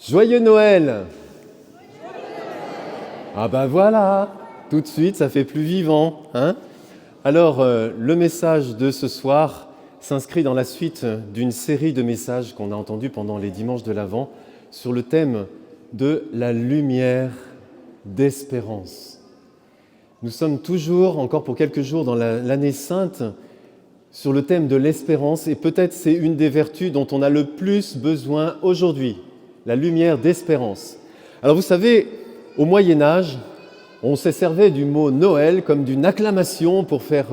Joyeux Noël! Ah bah voilà, tout de suite ça fait plus vivant, hein? Alors, le message de ce soir s'inscrit dans la suite d'une série de messages qu'on a entendus pendant les dimanches de l'Avent sur le thème de la lumière d'espérance. Nous sommes toujours, encore pour quelques jours dans l'année sainte, sur le thème de l'espérance, et peut-être c'est une des vertus dont on a le plus besoin aujourd'hui, la lumière d'espérance. Alors vous savez, au Moyen-Âge, on se servait du mot Noël comme d'une acclamation pour faire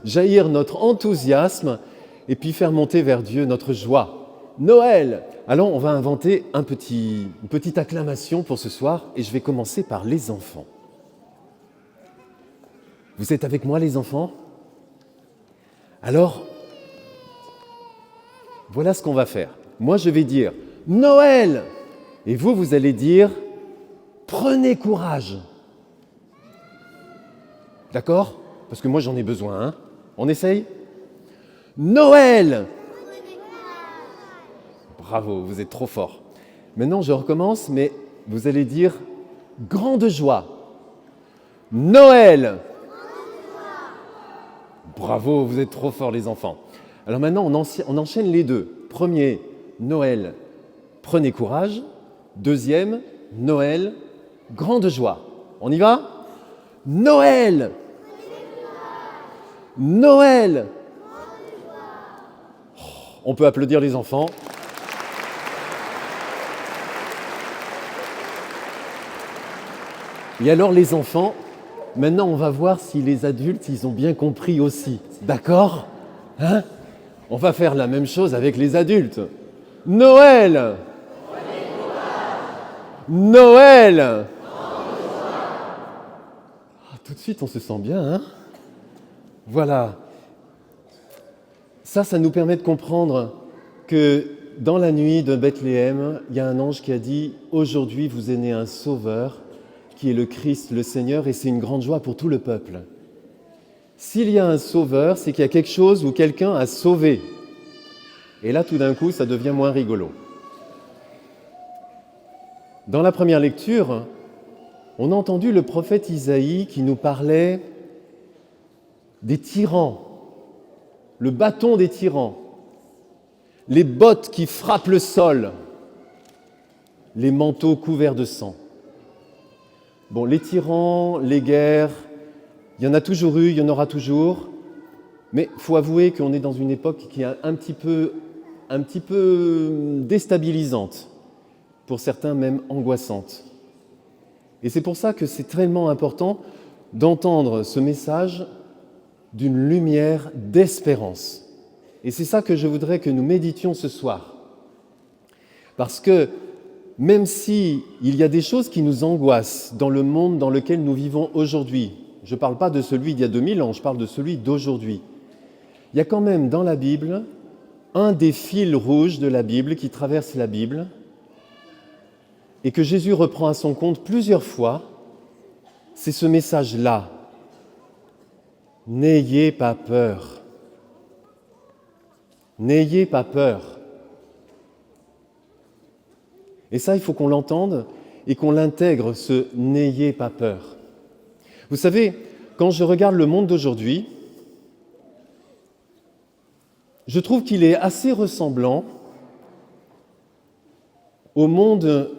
jaillir notre enthousiasme et puis faire monter vers Dieu notre joie. Noël! Alors on va inventer une petite acclamation pour ce soir, et je vais commencer par les enfants. Vous êtes avec moi les enfants? Alors, voilà ce qu'on va faire. Moi, je vais dire « Noël !» et vous allez dire « Prenez courage !» D'accord? Parce que moi, j'en ai besoin. Hein? On essaye? Noël! Bravo, vous êtes trop forts. Maintenant, je recommence, mais vous allez dire « Grande joie !» Noël! Bravo, vous êtes trop forts les enfants. Alors maintenant, on enchaîne les deux. Premier, Noël, prenez courage. Deuxième, Noël, grande joie. On y va? Noël! Noël! On peut applaudir les enfants. Et alors les enfants, maintenant, on va voir si les adultes, ils ont bien compris aussi. D'accord? Hein? On va faire la même chose avec les adultes. Noël! Noël! Tout de suite, on se sent bien, hein? Voilà. Ça nous permet de comprendre que dans la nuit de Bethléem, il y a un ange qui a dit « Aujourd'hui, vous est né un sauveur, qui est le Christ, le Seigneur, et c'est une grande joie pour tout le peuple. » S'il y a un sauveur, c'est qu'il y a quelque chose ou quelqu'un à sauver. Et là, tout d'un coup, ça devient moins rigolo. Dans la première lecture, on a entendu le prophète Isaïe qui nous parlait des tyrans, le bâton des tyrans, les bottes qui frappent le sol, les manteaux couverts de sang. Bon, les tyrans, les guerres, il y en a toujours eu, il y en aura toujours, mais il faut avouer qu'on est dans une époque qui est un petit peu déstabilisante, pour certains même angoissante. Et c'est pour ça que c'est tellement important d'entendre ce message d'une lumière d'espérance. Et c'est ça que je voudrais que nous méditions ce soir. Parce que même s'il y a des choses qui nous angoissent dans le monde dans lequel nous vivons aujourd'hui, je ne parle pas de celui d'il y a 2000 ans, je parle de celui d'aujourd'hui, il y a quand même dans la Bible un des fils rouges de la Bible qui traverse la Bible et que Jésus reprend à son compte plusieurs fois, c'est ce message-là. N'ayez pas peur. N'ayez pas peur. Et ça, il faut qu'on l'entende et qu'on l'intègre, ce « n'ayez pas peur ». Vous savez, quand je regarde le monde d'aujourd'hui, je trouve qu'il est assez ressemblant au monde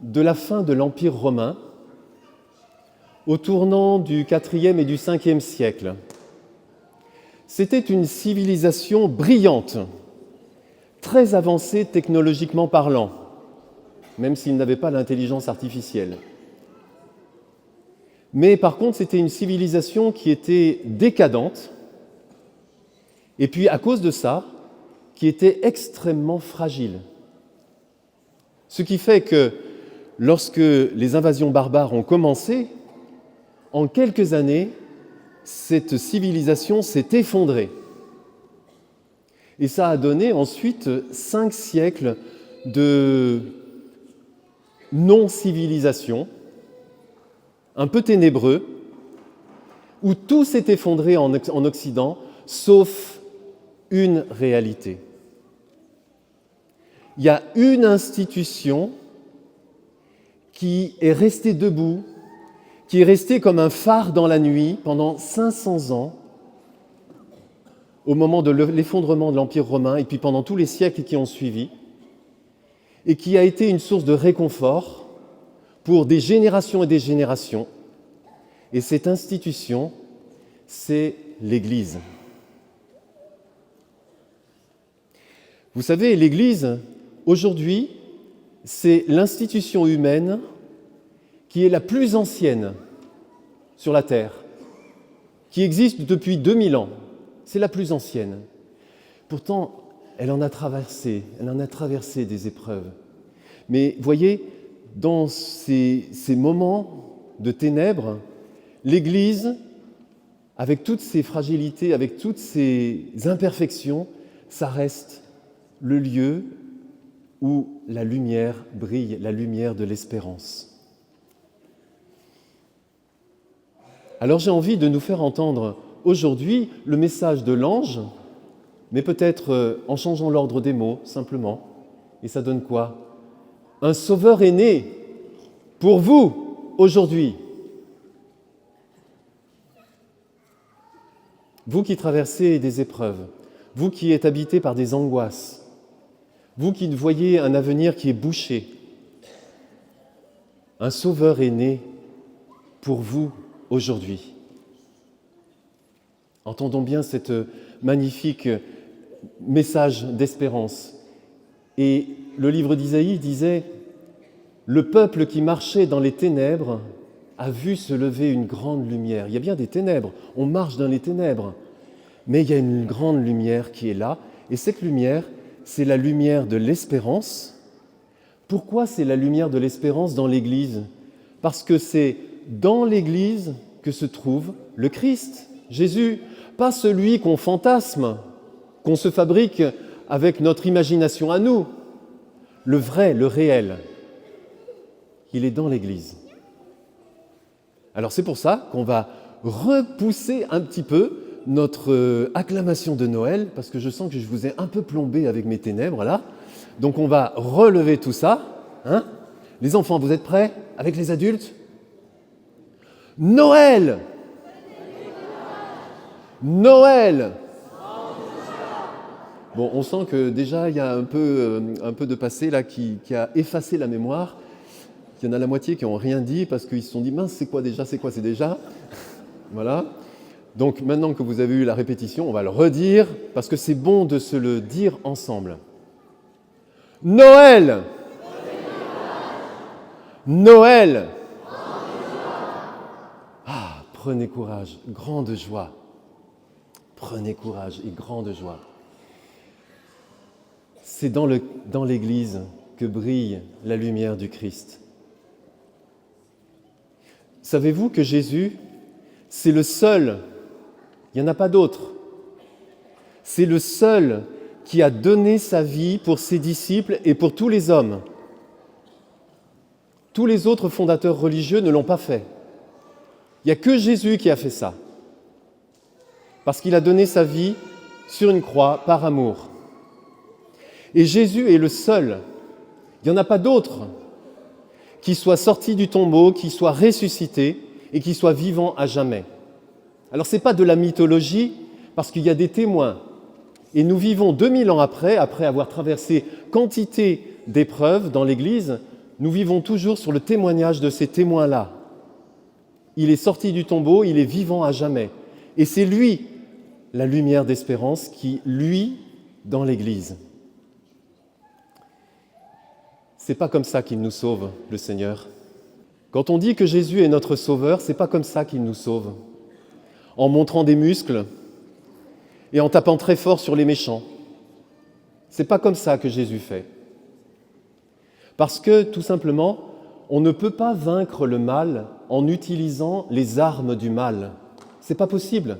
de la fin de l'Empire romain, au tournant du IVe et du Ve siècle. C'était une civilisation brillante, très avancée technologiquement parlant, même s'ils n'avaient pas l'intelligence artificielle. Mais par contre, c'était une civilisation qui était décadente, et puis à cause de ça, qui était extrêmement fragile. Ce qui fait que lorsque les invasions barbares ont commencé, en quelques années, cette civilisation s'est effondrée. Et ça a donné ensuite 5 siècles de non-civilisation, un peu ténébreux, où tout s'est effondré en Occident, sauf une réalité. Il y a une institution qui est resté debout, qui est resté comme un phare dans la nuit pendant 500 ans, au moment de l'effondrement de l'Empire romain et puis pendant tous les siècles qui ont suivi, et qui a été une source de réconfort pour des générations et des générations. Et cette institution, c'est l'Église. Vous savez, l'Église, aujourd'hui, c'est l'institution humaine qui est la plus ancienne sur la Terre, qui existe depuis 2000 ans. C'est la plus ancienne. Pourtant, elle en a traversé des épreuves. Mais voyez, dans ces moments de ténèbres, l'Église, avec toutes ses fragilités, avec toutes ses imperfections, ça reste le lieu où la lumière brille, la lumière de l'espérance. Alors j'ai envie de nous faire entendre aujourd'hui le message de l'ange, mais peut-être en changeant l'ordre des mots, simplement. Et ça donne quoi? Un sauveur est né pour vous aujourd'hui. Vous qui traversez des épreuves, vous qui êtes habité par des angoisses, vous qui voyez un avenir qui est bouché, un sauveur est né pour vous aujourd'hui. Entendons bien cet magnifique message d'espérance. Et le livre d'Isaïe disait « Le peuple qui marchait dans les ténèbres a vu se lever une grande lumière. » Il y a bien des ténèbres, on marche dans les ténèbres, mais il y a une grande lumière qui est là. Et cette lumière, c'est la lumière de l'espérance. Pourquoi c'est la lumière de l'espérance dans l'Église? Parce que c'est dans l'Église que se trouve le Christ, Jésus, pas celui qu'on fantasme, qu'on se fabrique avec notre imagination à nous. Le vrai, le réel, il est dans l'Église. Alors c'est pour ça qu'on va repousser un petit peu notre acclamation de Noël, parce que je sens que je vous ai un peu plombé avec mes ténèbres là. Donc on va relever tout ça. Hein? Les enfants, vous êtes prêts? Avec les adultes? Noël! Noël! Bon, on sent que déjà il y a un peu de passé là qui a effacé la mémoire. Il y en a la moitié qui n'ont rien dit parce qu'ils se sont dit « mince, c'est quoi c'est déjà ?» Voilà. Donc maintenant que vous avez eu la répétition, on va le redire parce que c'est bon de se le dire ensemble. Noël! Noël! Ah, prenez courage, grande joie. Prenez courage et grande joie. C'est dans l'Église que brille la lumière du Christ. Savez-vous que Jésus, c'est le seul, il n'y en a pas d'autre, c'est le seul qui a donné sa vie pour ses disciples et pour tous les hommes. Tous les autres fondateurs religieux ne l'ont pas fait. Il n'y a que Jésus qui a fait ça. Parce qu'il a donné sa vie sur une croix par amour. Et Jésus est le seul, il n'y en a pas d'autre, qui soit sorti du tombeau, qui soit ressuscité et qui soit vivant à jamais. Alors ce n'est pas de la mythologie, parce qu'il y a des témoins. Et nous vivons 2000 ans après avoir traversé quantité d'épreuves dans l'Église, nous vivons toujours sur le témoignage de ces témoins-là. Il est sorti du tombeau, il est vivant à jamais. Et c'est lui, la lumière d'espérance, qui luit dans l'Église. C'est pas comme ça qu'il nous sauve, le Seigneur. Quand on dit que Jésus est notre sauveur, c'est pas comme ça qu'il nous sauve. En montrant des muscles et en tapant très fort sur les méchants. C'est pas comme ça que Jésus fait. Parce que, tout simplement, on ne peut pas vaincre le mal en utilisant les armes du mal. C'est pas possible.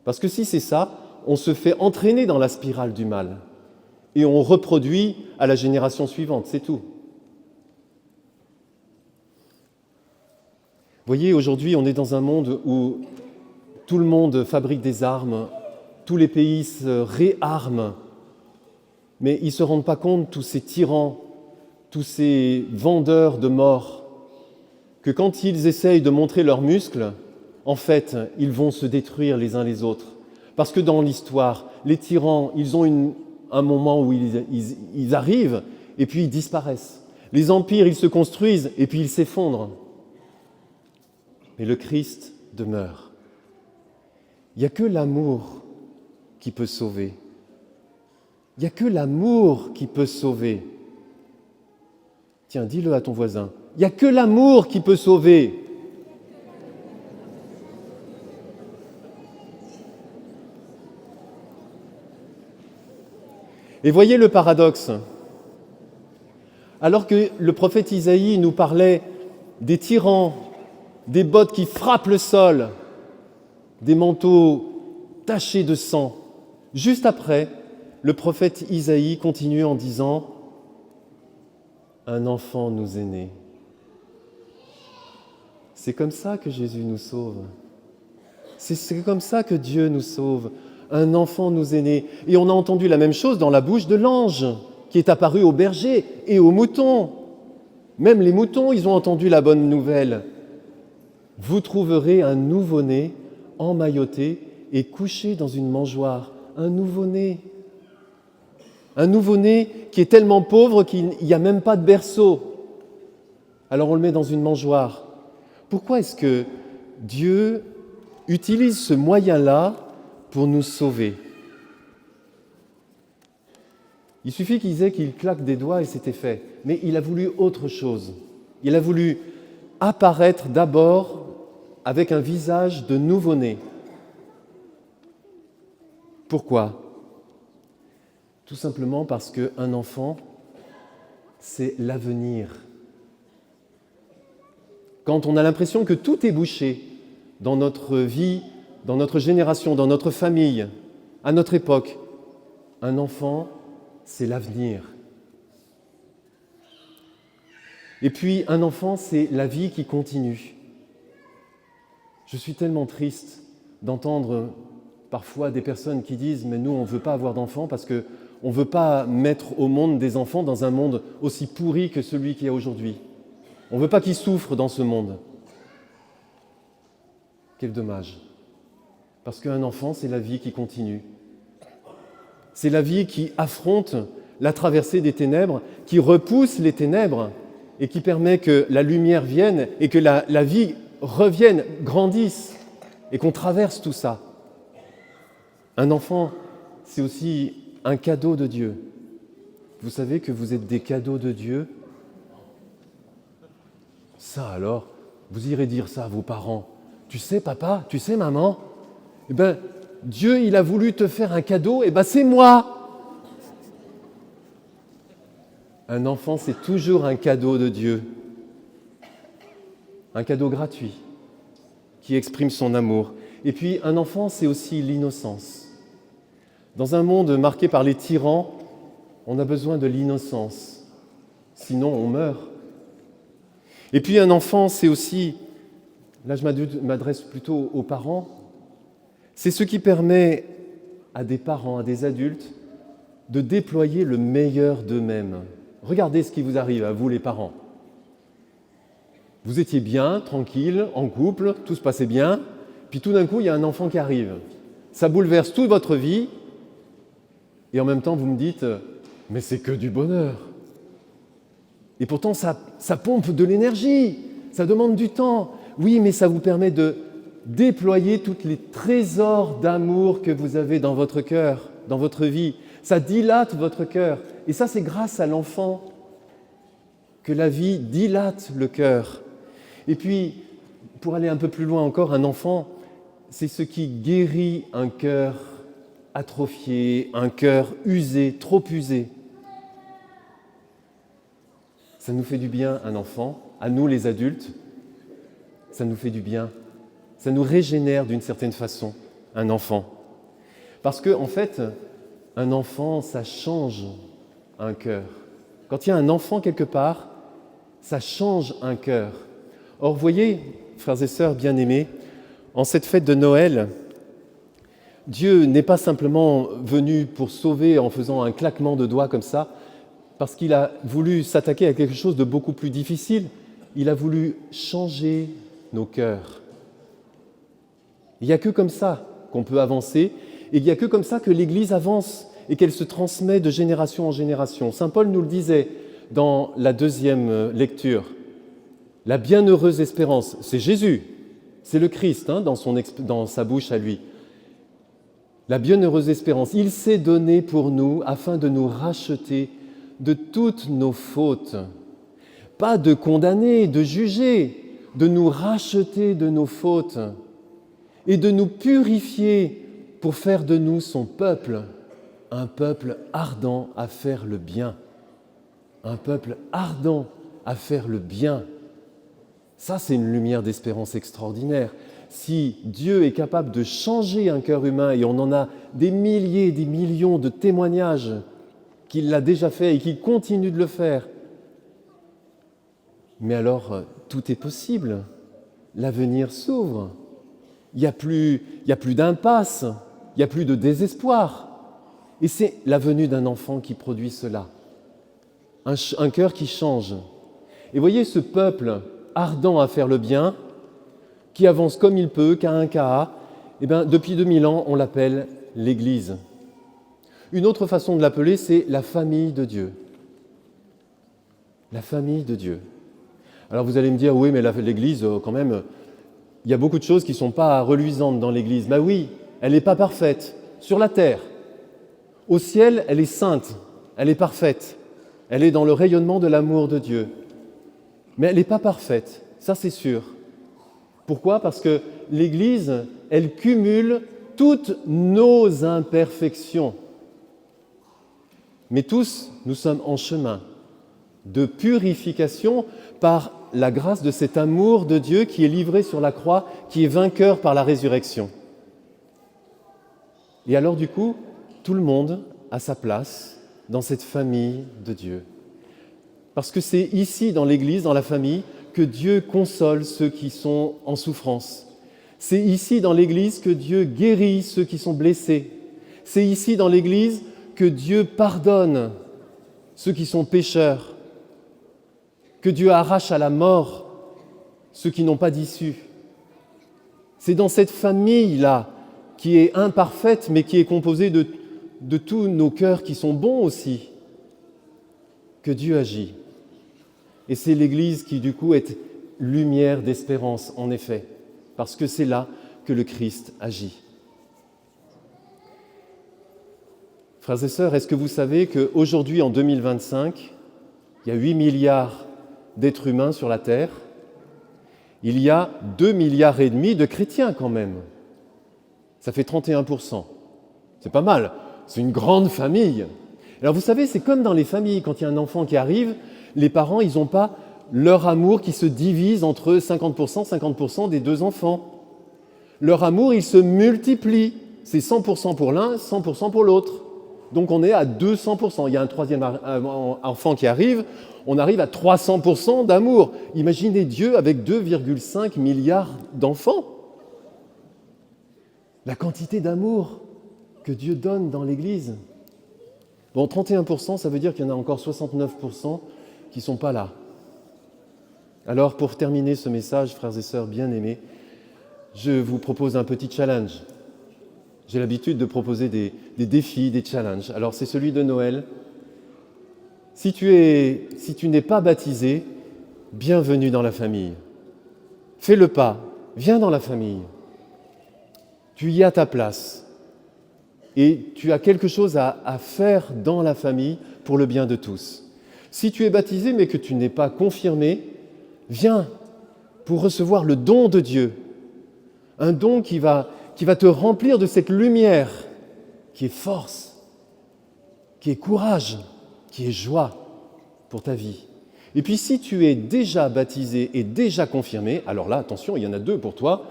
Parce que si c'est ça, on se fait entraîner dans la spirale du mal. Et on reproduit à la génération suivante, c'est tout. Vous voyez, aujourd'hui, on est dans un monde où tout le monde fabrique des armes, tous les pays se réarment, mais ils ne se rendent pas compte, tous ces tyrans, tous ces vendeurs de mort, que quand ils essayent de montrer leurs muscles, en fait, ils vont se détruire les uns les autres. Parce que dans l'histoire, les tyrans, ils ont un moment où ils arrivent et puis ils disparaissent. Les empires, ils se construisent et puis ils s'effondrent. Mais le Christ demeure. Il n'y a que l'amour qui peut sauver. Il n'y a que l'amour qui peut sauver. Tiens, dis-le à ton voisin. Il n'y a que l'amour qui peut sauver. Et voyez le paradoxe. Alors que le prophète Isaïe nous parlait des tyrans, des bottes qui frappent le sol, des manteaux tachés de sang, juste après, le prophète Isaïe continue en disant « Un enfant nous est né ». C'est comme ça que Jésus nous sauve. C'est comme ça que Dieu nous sauve. Un enfant nous est né. Et on a entendu la même chose dans la bouche de l'ange qui est apparu aux bergers et aux moutons. Même les moutons, ils ont entendu la bonne nouvelle. Vous trouverez un nouveau-né emmailloté et couché dans une mangeoire. Un nouveau-né. Un nouveau-né qui est tellement pauvre qu'il n'y a même pas de berceau. Alors on le met dans une mangeoire. Pourquoi est-ce que Dieu utilise ce moyen-là pour nous sauver? Il suffit qu'il claque des doigts et c'était fait. Mais il a voulu autre chose. Il a voulu apparaître d'abord avec un visage de nouveau-né. Pourquoi? Tout simplement parce qu'un enfant, c'est l'avenir. Quand on a l'impression que tout est bouché dans notre vie, dans notre génération, dans notre famille, à notre époque, un enfant, c'est l'avenir. Et puis, un enfant, c'est la vie qui continue. Je suis tellement triste d'entendre parfois des personnes qui disent « mais nous, on ne veut pas avoir d'enfants parce qu'on ne veut pas mettre au monde des enfants dans un monde aussi pourri que celui qu'il y a aujourd'hui. On ne veut pas qu'ils souffrent dans ce monde. » Quel dommage. Parce qu'un enfant, c'est la vie qui continue. C'est la vie qui affronte la traversée des ténèbres, qui repousse les ténèbres et qui permet que la lumière vienne et que la vie revienne, grandisse et qu'on traverse tout ça. Un enfant, c'est aussi un cadeau de Dieu. Vous savez que vous êtes des cadeaux de Dieu? Ça alors, vous irez dire ça à vos parents. Tu sais papa, tu sais maman, eh bien Dieu il a voulu te faire un cadeau, eh bien c'est moi. Un enfant c'est toujours un cadeau de Dieu. Un cadeau gratuit qui exprime son amour. Et puis un enfant c'est aussi l'innocence. Dans un monde marqué par les tyrans, on a besoin de l'innocence. Sinon on meurt. Et puis un enfant, c'est aussi, là je m'adresse plutôt aux parents, c'est ce qui permet à des parents, à des adultes, de déployer le meilleur d'eux-mêmes. Regardez ce qui vous arrive à vous les parents. Vous étiez bien, tranquille, en couple, tout se passait bien, puis tout d'un coup il y a un enfant qui arrive. Ça bouleverse toute votre vie, et en même temps vous me dites « mais c'est que du bonheur ». Et pourtant, ça pompe de l'énergie, ça demande du temps. Oui, mais ça vous permet de déployer tous les trésors d'amour que vous avez dans votre cœur, dans votre vie. Ça dilate votre cœur. Et ça, c'est grâce à l'enfant que la vie dilate le cœur. Et puis, pour aller un peu plus loin encore, un enfant, c'est ce qui guérit un cœur atrophié, un cœur usé, trop usé. Ça nous fait du bien, un enfant, à nous les adultes, ça nous fait du bien. Ça nous régénère d'une certaine façon, un enfant. Parce qu'en fait, un enfant, ça change un cœur. Quand il y a un enfant quelque part, ça change un cœur. Or, vous voyez, frères et sœurs bien-aimés, en cette fête de Noël, Dieu n'est pas simplement venu pour sauver en faisant un claquement de doigts comme ça. parce qu'il a voulu s'attaquer à quelque chose de beaucoup plus difficile. Il a voulu changer nos cœurs. Il n'y a que comme ça qu'on peut avancer, et il n'y a que comme ça que l'Église avance et qu'elle se transmet de génération en génération. Saint Paul nous le disait dans la deuxième lecture. La bienheureuse espérance, c'est Jésus, c'est le Christ dans sa bouche à lui. La bienheureuse espérance, il s'est donné pour nous afin de nous racheter de toutes nos fautes. Pas de condamner, de juger, de nous racheter de nos fautes et de nous purifier pour faire de nous son peuple, un peuple ardent à faire le bien. Un peuple ardent à faire le bien. Ça, c'est une lumière d'espérance extraordinaire. Si Dieu est capable de changer un cœur humain, et on en a des milliers, des millions de témoignages qu'il l'a déjà fait et qu'il continue de le faire, mais alors tout est possible. L'avenir s'ouvre. Il n'y a plus d'impasse, il n'y a plus de désespoir. Et c'est la venue d'un enfant qui produit cela. Un cœur qui change. Et voyez ce peuple ardent à faire le bien, qui avance comme il peut, qu'à un cas, depuis 2000 ans, on l'appelle l'Église. Une autre façon de l'appeler, c'est la famille de Dieu. La famille de Dieu. Alors vous allez me dire, oui, mais l'Église, quand même, il y a beaucoup de choses qui ne sont pas reluisantes dans l'Église. Ben oui, elle n'est pas parfaite. Sur la terre, au ciel, elle est sainte, elle est parfaite. Elle est dans le rayonnement de l'amour de Dieu. Mais elle n'est pas parfaite, ça c'est sûr. Pourquoi ? Parce que l'Église, elle cumule toutes nos imperfections. Mais tous, nous sommes en chemin de purification par la grâce de cet amour de Dieu qui est livré sur la croix, qui est vainqueur par la résurrection. Et alors du coup, tout le monde a sa place dans cette famille de Dieu. Parce que c'est ici, dans l'Église, dans la famille, que Dieu console ceux qui sont en souffrance. C'est ici, dans l'Église, que Dieu guérit ceux qui sont blessés. C'est ici, dans l'Église, que Dieu pardonne ceux qui sont pécheurs, que Dieu arrache à la mort ceux qui n'ont pas d'issue. C'est dans cette famille-là, qui est imparfaite, mais qui est composée de tous nos cœurs qui sont bons aussi, que Dieu agit. Et c'est l'Église qui, du coup, est lumière d'espérance, en effet, parce que c'est là que le Christ agit. Frères et sœurs, est-ce que vous savez qu'aujourd'hui, en 2025, il y a 8 milliards d'êtres humains sur la Terre, il y a 2,5 milliards de chrétiens quand même. Ça fait 31%. C'est pas mal, c'est une grande famille. Alors vous savez, c'est comme dans les familles, quand il y a un enfant qui arrive, les parents, ils n'ont pas leur amour qui se divise entre 50% des deux enfants. Leur amour, il se multiplie. C'est 100% pour l'un, 100% pour l'autre. Donc on est à 200%. Il y a un troisième enfant qui arrive, on arrive à 300% d'amour. Imaginez Dieu avec 2,5 milliards d'enfants. La quantité d'amour que Dieu donne dans l'Église. Bon, 31%, ça veut dire qu'il y en a encore 69% qui ne sont pas là. Alors, pour terminer ce message, frères et sœurs bien-aimés, je vous propose un petit challenge. J'ai l'habitude de proposer des défis, des challenges. Alors, c'est celui de Noël. Si tu n'es pas baptisé, bienvenue dans la famille. Fais le pas, viens dans la famille. Tu y as ta place. Et tu as quelque chose à faire dans la famille pour le bien de tous. Si tu es baptisé mais que tu n'es pas confirmé, viens pour recevoir le don de Dieu. Un don qui va te remplir de cette lumière qui est force, qui est courage, qui est joie pour ta vie. Et puis si tu es déjà baptisé et déjà confirmé, alors là, attention, il y en a deux pour toi.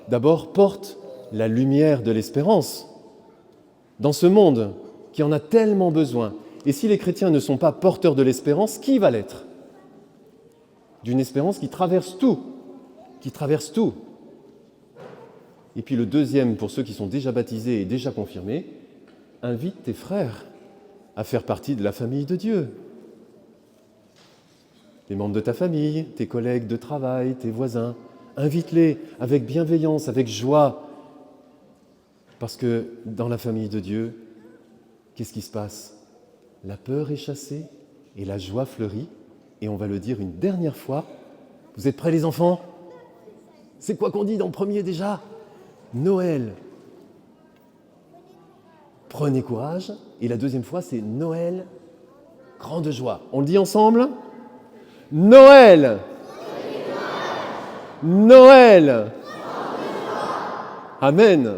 D'abord, porte la lumière de l'espérance dans ce monde qui en a tellement besoin. Et si les chrétiens ne sont pas porteurs de l'espérance, qui va l'être ? D'une espérance qui traverse tout, Et puis le deuxième, pour ceux qui sont déjà baptisés et déjà confirmés, invite tes frères à faire partie de la famille de Dieu. les membres de ta famille, tes collègues de travail, tes voisins. Invite-les avec bienveillance, avec joie. Parce que dans la famille de Dieu, qu'est-ce qui se passe? La peur est chassée et la joie fleurit. Et on va le dire une dernière fois. Vous êtes prêts les enfants? C'est quoi qu'on dit en premier déjà? Noël. Prenez courage. Et la deuxième fois, c'est Noël, grande joie. On le dit ensemble? Noël. Noël. Amen.